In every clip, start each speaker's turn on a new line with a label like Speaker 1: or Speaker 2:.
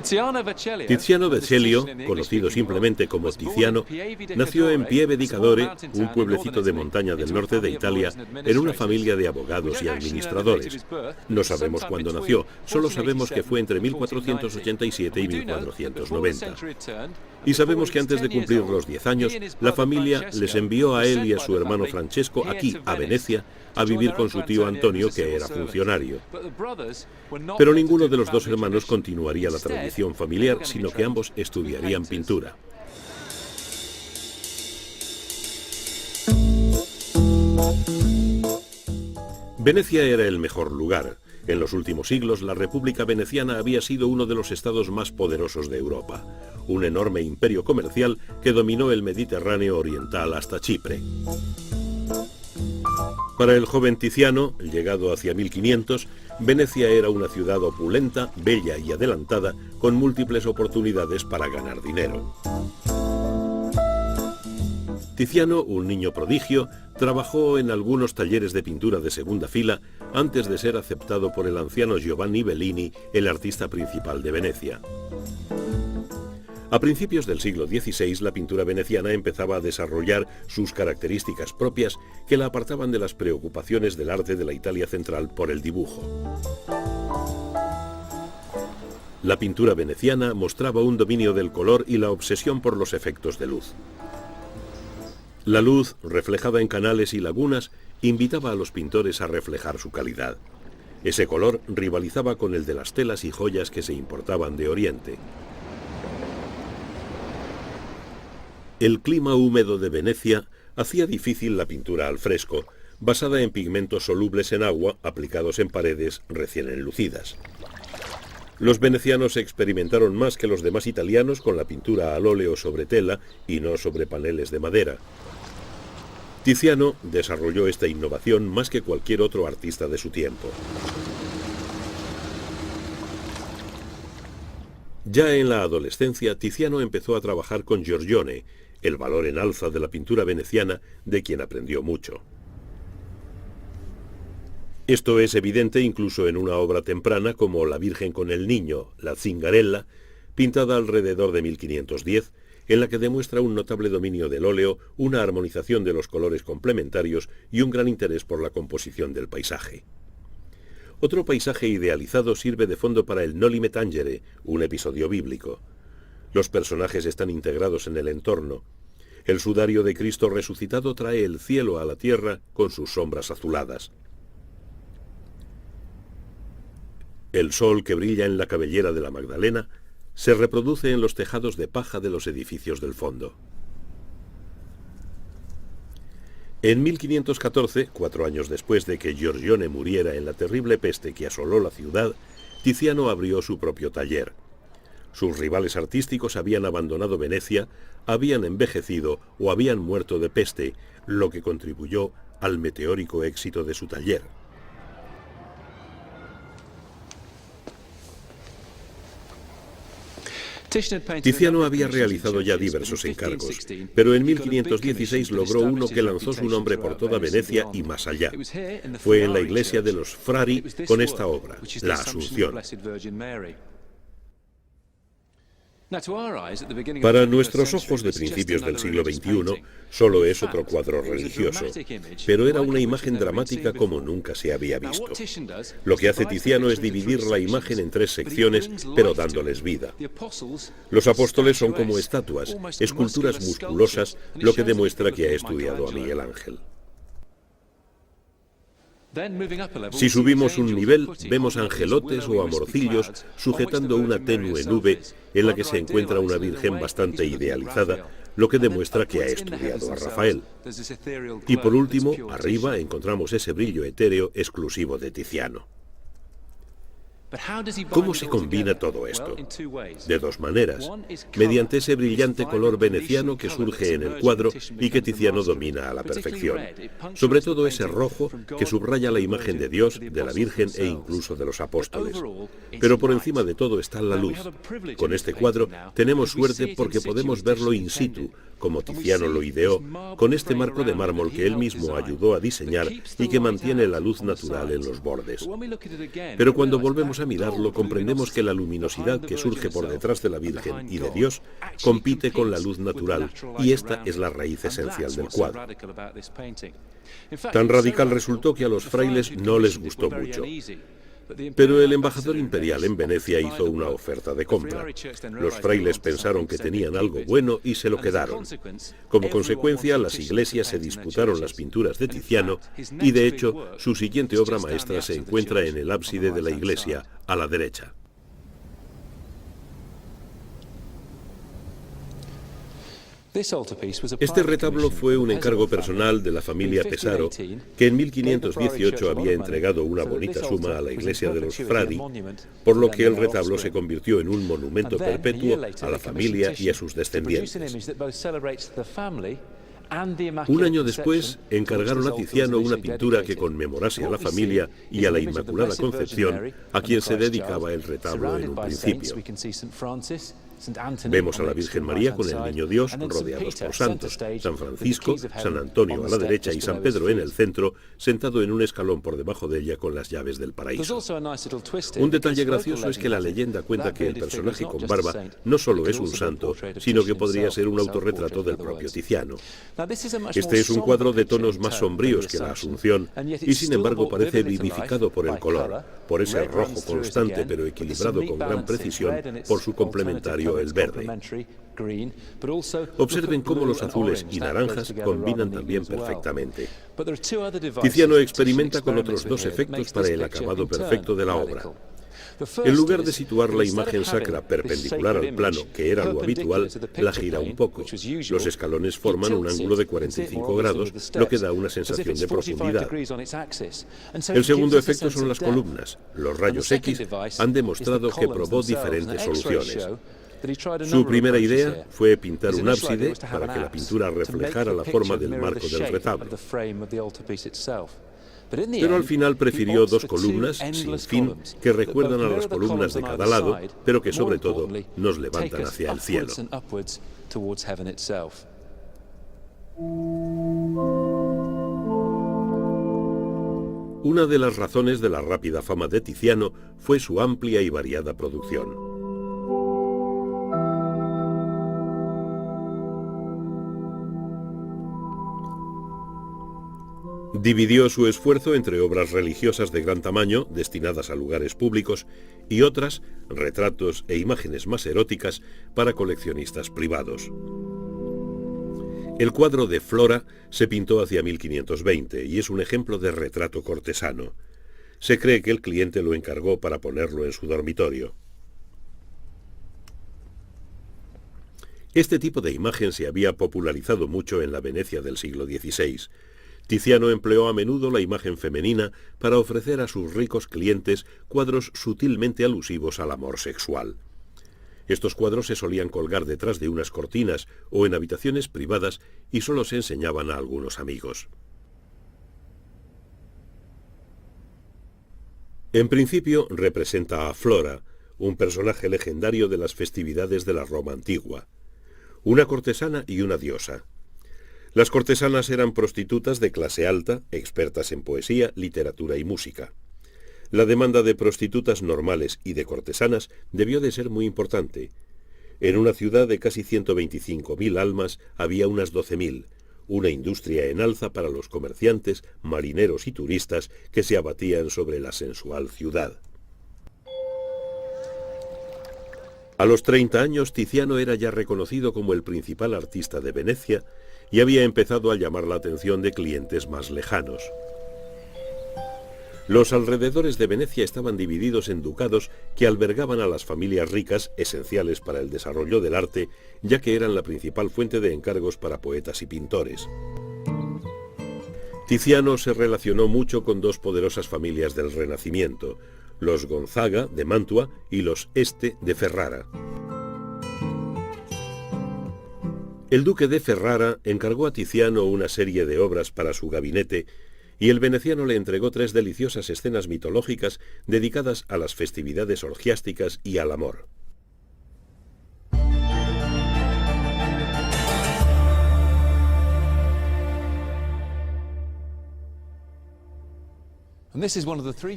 Speaker 1: Tiziano Vecellio, conocido simplemente como Tiziano, nació en Pieve di Cadore, un pueblecito de montaña del norte de Italia, en una familia de abogados y administradores. No sabemos cuándo nació, solo sabemos que fue entre 1487 y 1490. Y sabemos que antes de cumplir los 10 años, la familia les envió a él y a su hermano Francesco aquí, a Venecia, a vivir con su tío Antonio, que era funcionario. Pero ninguno de los dos hermanos continuaría la tradición familiar, sino que ambos estudiarían pintura. Venecia era el mejor lugar. En los últimos siglos, la República Veneciana había sido uno de los estados más poderosos de Europa, un enorme imperio comercial que dominó el Mediterráneo oriental hasta Chipre. Para el joven Tiziano, llegado hacia 1500, Venecia era una ciudad opulenta, bella y adelantada, con múltiples oportunidades para ganar dinero. Tiziano, un niño prodigio, trabajó en algunos talleres de pintura de segunda fila antes de ser aceptado por el anciano Giovanni Bellini, el artista principal de Venecia. A principios del siglo XVI, la pintura veneciana empezaba a desarrollar sus características propias que la apartaban de las preocupaciones del arte de la Italia central por el dibujo. La pintura veneciana mostraba un dominio del color y la obsesión por los efectos de luz. La luz, reflejada en canales y lagunas, invitaba a los pintores a reflejar su calidad. Ese color rivalizaba con el de las telas y joyas que se importaban de Oriente. El clima húmedo de Venecia hacía difícil la pintura al fresco, basada en pigmentos solubles en agua aplicados en paredes recién enlucidas. Los venecianos experimentaron más que los demás italianos con la pintura al óleo sobre tela y no sobre paneles de madera. Tiziano desarrolló esta innovación más que cualquier otro artista de su tiempo. Ya en la adolescencia, Tiziano empezó a trabajar con Giorgione, el valor en alza de la pintura veneciana, de quien aprendió mucho. Esto es evidente incluso en una obra temprana como La Virgen con el Niño, la Zingarella, pintada alrededor de 1510, en la que demuestra un notable dominio del óleo, una armonización de los colores complementarios y un gran interés por la composición del paisaje. Otro paisaje idealizado sirve de fondo para el Noli Me Tangere, un episodio bíblico. Los personajes están integrados en el entorno. El sudario de Cristo resucitado trae el cielo a la tierra con sus sombras azuladas. El sol que brilla en la cabellera de la Magdalena se reproduce en los tejados de paja de los edificios del fondo. En 1514, 4 años después de que Giorgione muriera en la terrible peste que asoló la ciudad, Tiziano abrió su propio taller. Sus rivales artísticos habían abandonado Venecia, habían envejecido o habían muerto de peste, lo que contribuyó al meteórico éxito de su taller. Tiziano había realizado ya diversos encargos, pero en 1516 logró uno que lanzó su nombre por toda Venecia y más allá. Fue en la iglesia de los Frari con esta obra, La Asunción. Para nuestros ojos de principios del siglo XXI, solo es otro cuadro religioso, pero era una imagen dramática como nunca se había visto. Lo que hace Tiziano es dividir la imagen en 3 secciones, pero dándoles vida. Los apóstoles son como estatuas, esculturas musculosas, lo que demuestra que ha estudiado a Miguel Ángel. Si subimos un nivel, vemos angelotes o amorcillos sujetando una tenue nube en la que se encuentra una virgen bastante idealizada, lo que demuestra que ha estudiado a Rafael. Y por último, arriba encontramos ese brillo etéreo exclusivo de Tiziano. ¿Cómo se combina todo esto? De 2 maneras, mediante ese brillante color veneciano que surge en el cuadro y que Tiziano domina a la perfección. Sobre todo ese rojo que subraya la imagen de Dios, de la Virgen e incluso de los apóstoles. Pero por encima de todo está la luz. Con este cuadro tenemos suerte porque podemos verlo in situ, como Tiziano lo ideó, con este marco de mármol que él mismo ayudó a diseñar y que mantiene la luz natural en los bordes. Pero cuando volvemos ponemos a mirarlo, comprendemos que la luminosidad que surge por detrás de la Virgen y de Dios compite con la luz natural, y esta es la raíz esencial del cuadro. Tan radical resultó que a los frailes no les gustó mucho. Pero el embajador imperial en Venecia hizo una oferta de compra. Los frailes pensaron que tenían algo bueno y se lo quedaron. Como consecuencia, las iglesias se disputaron las pinturas de Tiziano y, de hecho, su siguiente obra maestra se encuentra en el ábside de la iglesia, a la derecha. Este retablo fue un encargo personal de la familia Pesaro, que en 1518 había entregado una bonita suma a la iglesia de los Fradi, por lo que el retablo se convirtió en un monumento perpetuo a la familia y a sus descendientes. Un año después, encargaron a Tiziano una pintura que conmemorase a la familia y a la Inmaculada Concepción, a quien se dedicaba el retablo en un principio. Vemos a la Virgen María con el Niño Dios rodeados por santos, San Francisco, San Antonio a la derecha y San Pedro en el centro, sentado en un escalón por debajo de ella con las llaves del paraíso. Un detalle gracioso es que la leyenda cuenta que el personaje con barba no solo es un santo, sino que podría ser un autorretrato del propio Tiziano. Este es un cuadro de tonos más sombríos que la Asunción y sin embargo parece vivificado por el color, por ese rojo constante pero equilibrado con gran precisión por su complementario el verde. Observen cómo los azules y naranjas combinan también perfectamente. Tiziano experimenta con otros dos efectos para el acabado perfecto de la obra. En lugar de situar la imagen sacra perpendicular al plano, que era lo habitual, la gira un poco. Los escalones forman un ángulo de 45 grados, lo que da una sensación de profundidad. El segundo efecto son las columnas. Los rayos X han demostrado que probó diferentes soluciones. Su primera idea fue pintar un ábside para que la pintura reflejara la forma del marco del retablo. Pero al final prefirió dos columnas, sin fin, que recuerdan a las columnas de cada lado, pero que sobre todo nos levantan hacia el cielo. Una de las razones de la rápida fama de Tiziano fue su amplia y variada producción. Dividió su esfuerzo entre obras religiosas de gran tamaño, destinadas a lugares públicos, y otras, retratos e imágenes más eróticas, para coleccionistas privados. El cuadro de Flora se pintó hacia 1520 y es un ejemplo de retrato cortesano. Se cree que el cliente lo encargó para ponerlo en su dormitorio. Este tipo de imagen se había popularizado mucho en la Venecia del siglo XVI. Tiziano empleó a menudo la imagen femenina para ofrecer a sus ricos clientes cuadros sutilmente alusivos al amor sexual. Estos cuadros se solían colgar detrás de unas cortinas o en habitaciones privadas y solo se enseñaban a algunos amigos. En principio representa a Flora, un personaje legendario de las festividades de la Roma antigua, una cortesana y una diosa. Las cortesanas eran prostitutas de clase alta, expertas en poesía, literatura y música. La demanda de prostitutas normales y de cortesanas debió de ser muy importante. En una ciudad de casi 125.000 almas había unas 12.000, una industria en alza para los comerciantes, marineros y turistas que se abatían sobre la sensual ciudad. A los 30 años, Tiziano era ya reconocido como el principal artista de Venecia y había empezado a llamar la atención de clientes más lejanos. Los alrededores de Venecia estaban divididos en ducados que albergaban a las familias ricas, esenciales para el desarrollo del arte, ya que eran la principal fuente de encargos para poetas y pintores. Tiziano se relacionó mucho con dos poderosas familias del Renacimiento, los Gonzaga de Mantua y los Este de Ferrara. El duque de Ferrara encargó a Tiziano una serie de obras para su gabinete y el veneciano le entregó 3 deliciosas escenas mitológicas dedicadas a las festividades orgiásticas y al amor.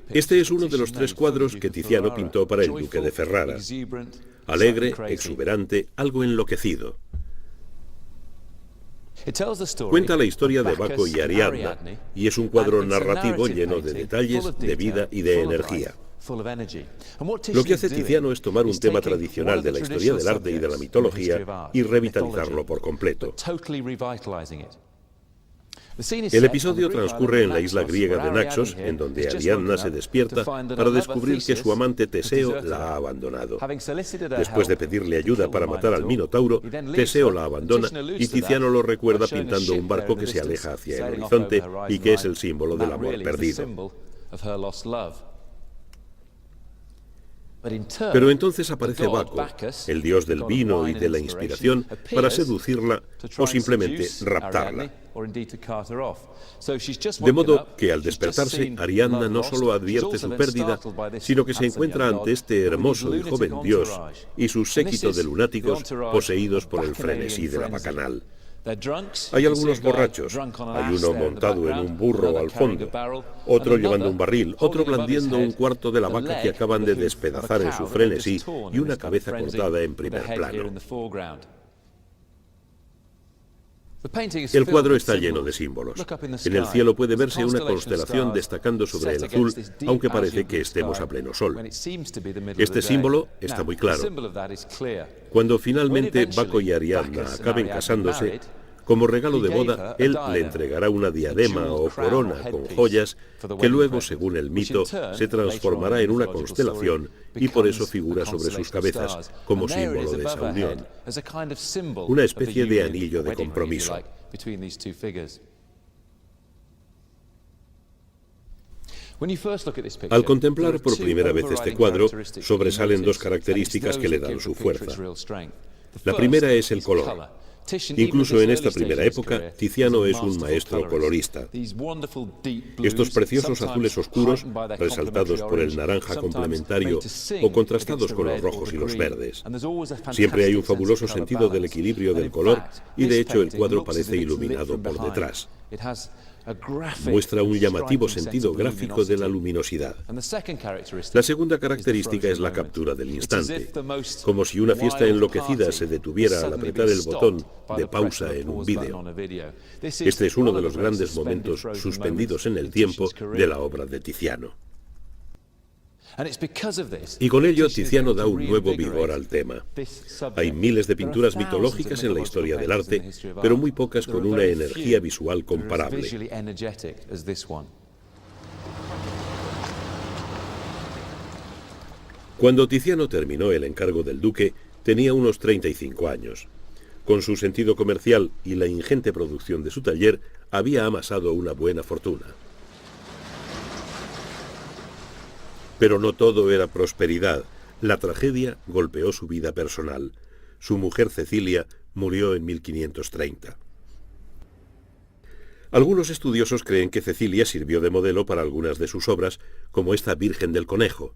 Speaker 1: Este es uno de los 3 cuadros que Tiziano pintó para el duque de Ferrara. Alegre, exuberante, algo enloquecido. Cuenta la historia de Baco y Ariadna, y es un cuadro narrativo lleno de detalles, de vida y de energía. Lo que hace Tiziano es tomar un tema tradicional de la historia del arte y de la mitología y revitalizarlo por completo. El episodio transcurre en la isla griega de Naxos, en donde Ariadna se despierta para descubrir que su amante Teseo la ha abandonado. Después de pedirle ayuda para matar al Minotauro, Teseo la abandona y Tiziano lo recuerda pintando un barco que se aleja hacia el horizonte y que es el símbolo del amor perdido. Pero entonces aparece Baco, el dios del vino y de la inspiración, para seducirla o simplemente raptarla. De modo que al despertarse, Ariadna no solo advierte su pérdida, sino que se encuentra ante este hermoso y joven dios y su séquito de lunáticos poseídos por el frenesí de la bacanal. Hay algunos borrachos, hay uno montado en un burro al fondo, otro llevando un barril, otro blandiendo un cuarto de la vaca que acaban de despedazar en su frenesí y una cabeza cortada en primer plano. El cuadro está lleno de símbolos. En el cielo puede verse una constelación destacando sobre el azul, aunque parece que estemos a pleno sol. Este símbolo está muy claro. Cuando finalmente Baco y Ariadna acaben casándose, como regalo de boda, él le entregará una diadema o corona con joyas que luego, según el mito, se transformará en una constelación y por eso figura sobre sus cabezas como símbolo de esa unión, una especie de anillo de compromiso. Al contemplar por primera vez este cuadro, sobresalen 2 características que le dan su fuerza. La primera es el color. Incluso en esta primera época, Tiziano es un maestro colorista. Estos preciosos azules oscuros, resaltados por el naranja complementario o contrastados con los rojos y los verdes. Siempre hay un fabuloso sentido del equilibrio del color y de hecho el cuadro parece iluminado por detrás. Muestra un llamativo sentido gráfico de la luminosidad. La segunda característica es la captura del instante, como si una fiesta enloquecida se detuviera al apretar el botón de pausa en un vídeo. Este es uno de los grandes momentos suspendidos en el tiempo de la obra de Tiziano. Y con ello Tiziano da un nuevo vigor al tema. Hay miles de pinturas mitológicas en la historia del arte, pero muy pocas con una energía visual comparable. Cuando Tiziano terminó el encargo del duque, tenía unos 35 años. Con su sentido comercial y la ingente producción de su taller, había amasado una buena fortuna. Pero no todo era prosperidad. La tragedia golpeó su vida personal. Su mujer Cecilia murió en 1530. Algunos estudiosos creen que Cecilia sirvió de modelo para algunas de sus obras, como esta Virgen del Conejo.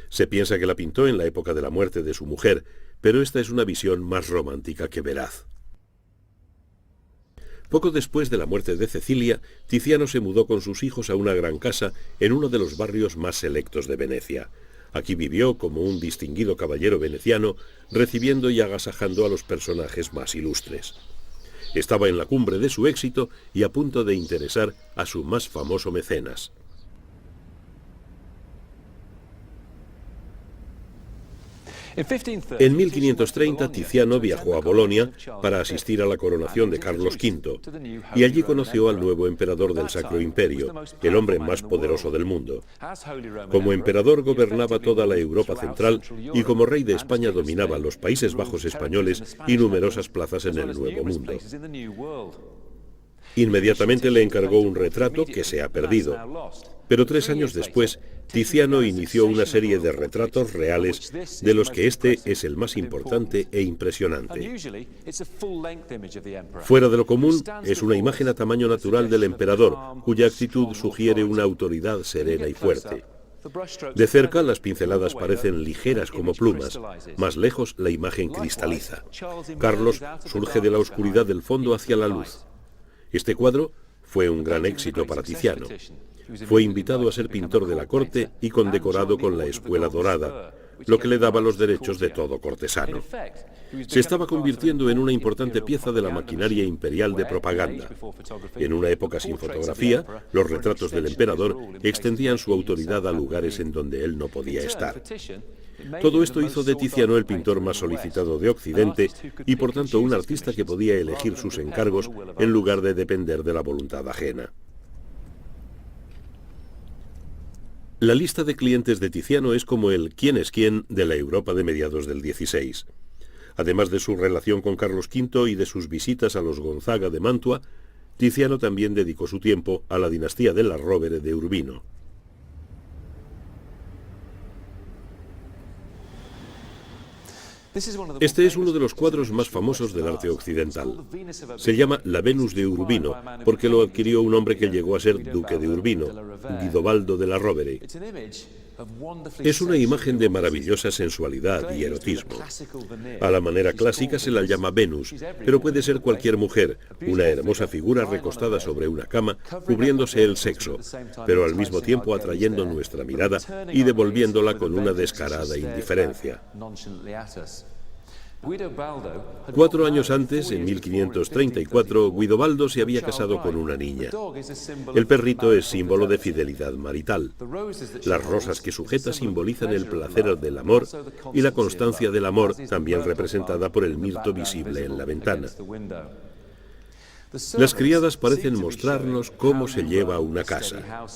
Speaker 1: Se piensa que la pintó en la época de la muerte de su mujer, pero esta es una visión más romántica que veraz. Poco después de la muerte de Cecilia, Tiziano se mudó con sus hijos a una gran casa en uno de los barrios más selectos de Venecia. Aquí vivió como un distinguido caballero veneciano, recibiendo y agasajando a los personajes más ilustres. Estaba en la cumbre de su éxito y a punto de interesar a su más famoso mecenas. En 1530 Tiziano viajó a Bolonia para asistir a la coronación de Carlos V y allí conoció al nuevo emperador del Sacro Imperio, el hombre más poderoso del mundo. Como emperador gobernaba toda la Europa central y como rey de España dominaba los Países Bajos españoles y numerosas plazas en el Nuevo Mundo. Inmediatamente le encargó un retrato que se ha perdido. Pero 3 años después, Tiziano inició una serie de retratos reales, de los que este es el más importante e impresionante. Fuera de lo común, es una imagen a tamaño natural del emperador, cuya actitud sugiere una autoridad serena y fuerte. De cerca, las pinceladas parecen ligeras como plumas. Más lejos, la imagen cristaliza. Carlos surge de la oscuridad del fondo hacia la luz. Este cuadro fue un gran éxito para Tiziano. Fue invitado a ser pintor de la corte y condecorado con la Espuela Dorada, lo que le daba los derechos de todo cortesano. Se estaba convirtiendo en una importante pieza de la maquinaria imperial de propaganda. En una época sin fotografía, los retratos del emperador extendían su autoridad a lugares en donde él no podía estar. Todo esto hizo de Tiziano el pintor más solicitado de Occidente y por tanto un artista que podía elegir sus encargos en lugar de depender de la voluntad ajena. La lista de clientes de Tiziano es como el quién es quién de la Europa de mediados del XVI. Además de su relación con Carlos V y de sus visitas a los Gonzaga de Mantua, Tiziano también dedicó su tiempo a la dinastía de la Rovere de Urbino. Este es uno de los cuadros más famosos del arte occidental. Se llama La Venus de Urbino, porque lo adquirió un hombre que llegó a ser duque de Urbino, Guidobaldo de la Rovere. Es una imagen de maravillosa sensualidad y erotismo. A la manera clásica se la llama Venus, pero puede ser cualquier mujer, una hermosa figura recostada sobre una cama, cubriéndose el sexo, pero al mismo tiempo atrayendo nuestra mirada y devolviéndola con una descarada indiferencia. 4 años antes, en 1534, Guidobaldo se había casado con una niña. El perrito es símbolo de fidelidad marital. Las rosas que sujeta simbolizan el placer del amor y la constancia del amor, también representada por el mirto visible en la ventana. Las criadas parecen mostrarnos cómo se lleva una casa.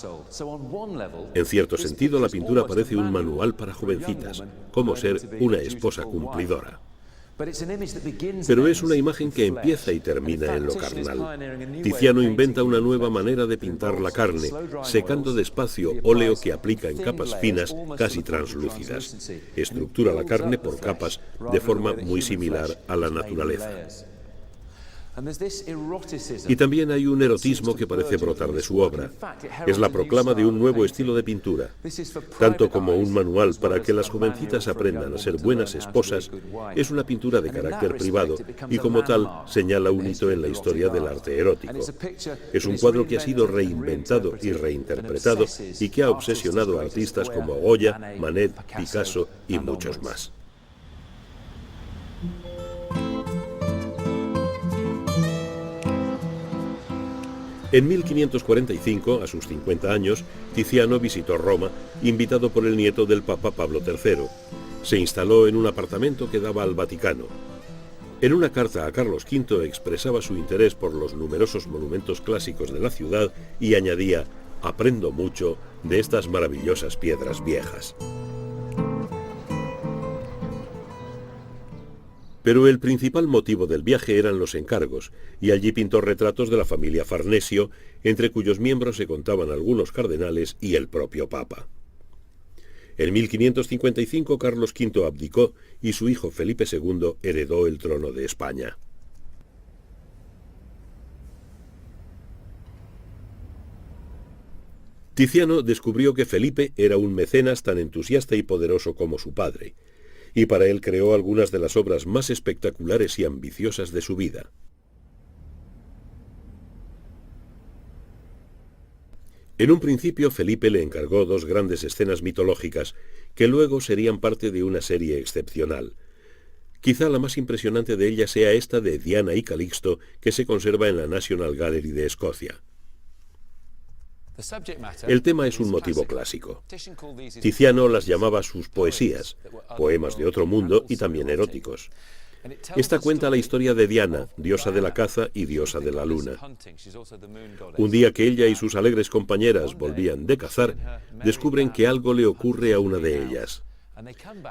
Speaker 1: En cierto sentido, la pintura parece un manual para jovencitas, cómo ser una esposa cumplidora. Pero es una imagen que empieza y termina en lo carnal. Tiziano inventa una nueva manera de pintar la carne, secando despacio óleo que aplica en capas finas, casi translúcidas. Estructura la carne por capas de forma muy similar a la naturaleza. Y también hay un erotismo que parece brotar de su obra. Es la proclama de un nuevo estilo de pintura. Tanto como un manual para que las jovencitas aprendan a ser buenas esposas, es una pintura de carácter privado y como tal señala un hito en la historia del arte erótico. Es un cuadro que ha sido reinventado y reinterpretado y que ha obsesionado a artistas como Goya, Manet, Picasso y muchos más. En 1545, a sus 50 años, Tiziano visitó Roma, invitado por el nieto del Papa Pablo III. Se instaló en un apartamento que daba al Vaticano. En una carta a Carlos V expresaba su interés por los numerosos monumentos clásicos de la ciudad y añadía: «Aprendo mucho de estas maravillosas piedras viejas». Pero el principal motivo del viaje eran los encargos, y allí pintó retratos de la familia Farnesio, entre cuyos miembros se contaban algunos cardenales y el propio Papa. En 1555 Carlos V abdicó y su hijo Felipe II heredó el trono de España. Tiziano descubrió que Felipe era un mecenas tan entusiasta y poderoso como su padre, y para él creó algunas de las obras más espectaculares y ambiciosas de su vida. En un principio, Felipe le encargó 2 grandes escenas mitológicas, que luego serían parte de una serie excepcional. Quizá la más impresionante de ellas sea esta de Diana y Calixto, que se conserva en la National Gallery de Escocia. El tema es un motivo clásico. Tiziano las llamaba sus poesías, poemas de otro mundo y también eróticos. Esta cuenta la historia de Diana, diosa de la caza y diosa de la luna. Un día que ella y sus alegres compañeras volvían de cazar, descubren que algo le ocurre a una de ellas.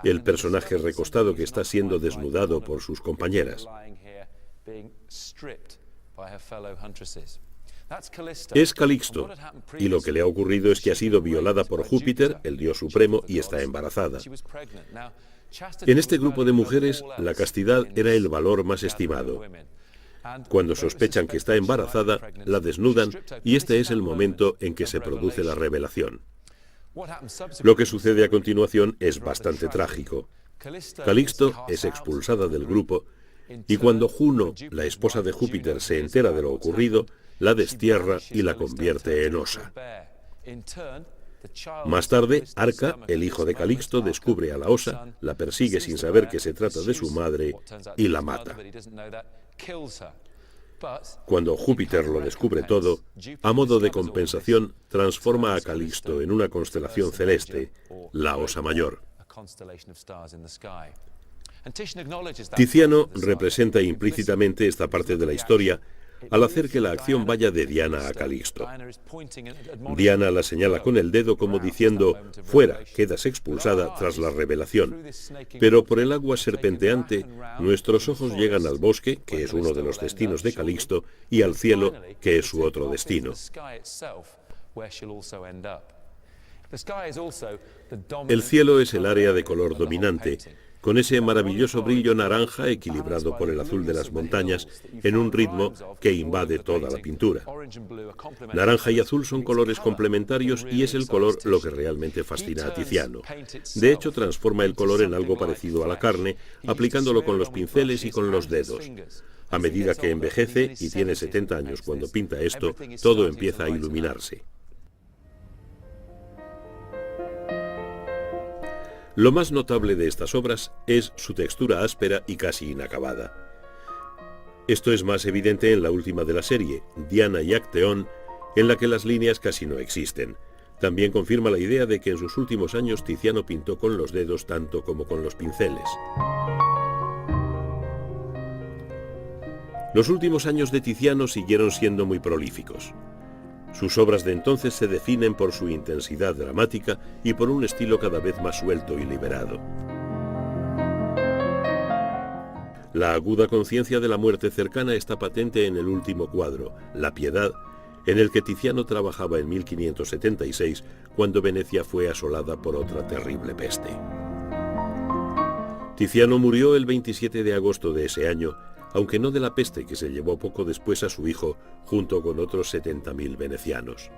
Speaker 1: El personaje recostado que está siendo desnudado por sus compañeras. Es Calixto, y lo que le ha ocurrido es que ha sido violada por Júpiter, el dios supremo, y está embarazada. En este grupo de mujeres, la castidad era el valor más estimado. Cuando sospechan que está embarazada, la desnudan y este es el momento en que se produce la revelación. Lo que sucede a continuación es bastante trágico. Calixto es expulsada del grupo y cuando Juno, la esposa de Júpiter, se entera de lo ocurrido, la destierra y la convierte en osa. Más tarde, Arca, el hijo de Calixto, descubre a la osa, la persigue sin saber que se trata de su madre y la mata. Cuando Júpiter lo descubre todo, a modo de compensación, transforma a Calixto en una constelación celeste, la Osa Mayor. Tiziano representa implícitamente esta parte de la historia al hacer que la acción vaya de Diana a Calixto. Diana la señala con el dedo como diciendo, fuera, quedas expulsada tras la revelación. Pero por el agua serpenteante, nuestros ojos llegan al bosque, que es uno de los destinos de Calixto, y al cielo, que es su otro destino. El cielo es el área de color dominante, con ese maravilloso brillo naranja equilibrado por el azul de las montañas en un ritmo que invade toda la pintura. Naranja y azul son colores complementarios y es el color lo que realmente fascina a Tiziano. De hecho, transforma el color en algo parecido a la carne, aplicándolo con los pinceles y con los dedos. A medida que envejece, y tiene 70 años cuando pinta esto, todo empieza a iluminarse. Lo más notable de estas obras es su textura áspera y casi inacabada. Esto es más evidente en la última de la serie, Diana y Acteón, en la que las líneas casi no existen. También confirma la idea de que en sus últimos años Tiziano pintó con los dedos tanto como con los pinceles. Los últimos años de Tiziano siguieron siendo muy prolíficos. Sus obras de entonces se definen por su intensidad dramática y por un estilo cada vez más suelto y liberado. La aguda conciencia de la muerte cercana está patente en el último cuadro, La Piedad, en el que Tiziano trabajaba en 1576, cuando Venecia fue asolada por otra terrible peste. Tiziano murió el 27 de agosto de ese año, aunque no de la peste que se llevó poco después a su hijo, junto con otros 70.000 venecianos.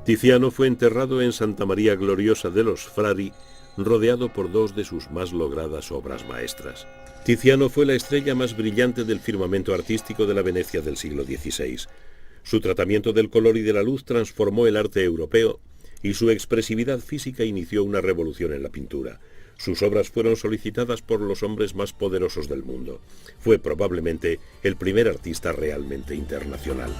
Speaker 1: Tiziano fue enterrado en Santa María Gloriosa de los Frari, rodeado por dos de sus más logradas obras maestras. Tiziano fue la estrella más brillante del firmamento artístico de la Venecia del siglo XVI. Su tratamiento del color y de la luz transformó el arte europeo y su expresividad física inició una revolución en la pintura. Sus obras fueron solicitadas por los hombres más poderosos del mundo. Fue probablemente el primer artista realmente internacional.